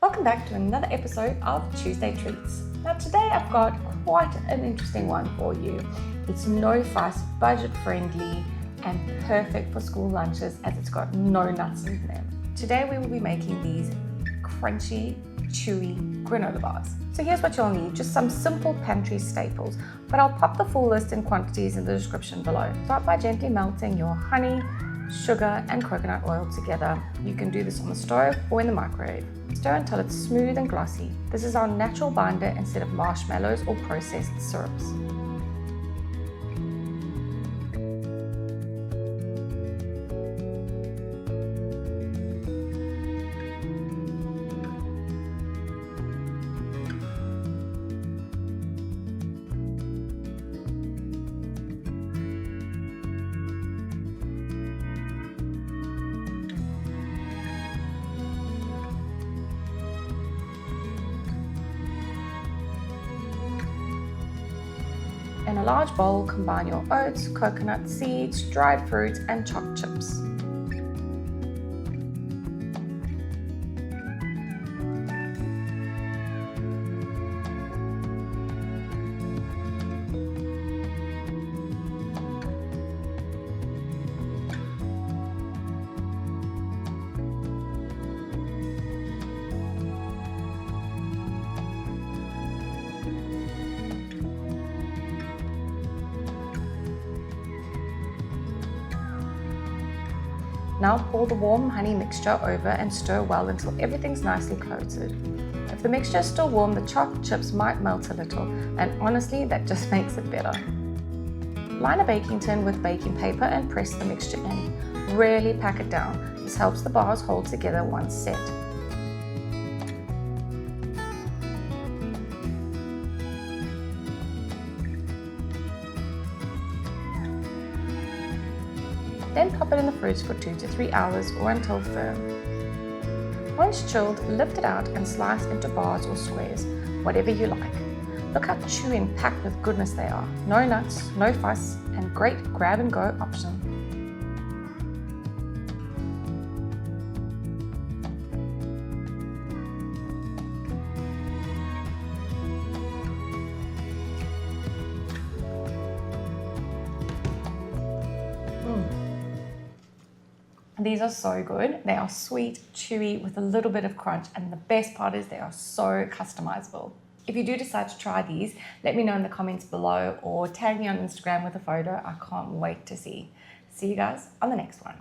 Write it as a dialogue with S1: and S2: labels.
S1: Welcome back to another episode of Tuesday Treats. Now today I've got quite an interesting one for you. It's no fuss, budget friendly and perfect for school lunches as it's got no nuts in them. Today we will be making these crunchy, chewy granola bars. So here's what you'll need, just some simple pantry staples, but I'll pop the full list and quantities in the description below. Start by gently melting your honey, sugar and coconut oil together. You can do this on the stove or in the microwave. Stir until it's smooth and glossy. This is our natural binder instead of marshmallows or processed syrups. In a large bowl, combine your oats, coconut seeds, dried fruits, and chopped chips. Now pour the warm honey mixture over and stir well until everything's nicely coated. If the mixture is still warm, the chopped chips might melt a little, and honestly, that just makes it better. Line a baking tin with baking paper and press the mixture in. Rarely pack it down. This helps the bars hold together once set. Then pop it in the fridge for 2 to 3 hours or until firm. Once chilled, lift it out and slice into bars or squares, whatever you like. Look how chewy and packed with goodness they are. No nuts, no fuss, and great grab and go option. These are so good. They are sweet, chewy, with a little bit of crunch, and the best part is they are so customizable. If you do decide to try these, let me know in the comments below or tag me on Instagram with a photo. I can't wait to see. See you guys on the next one.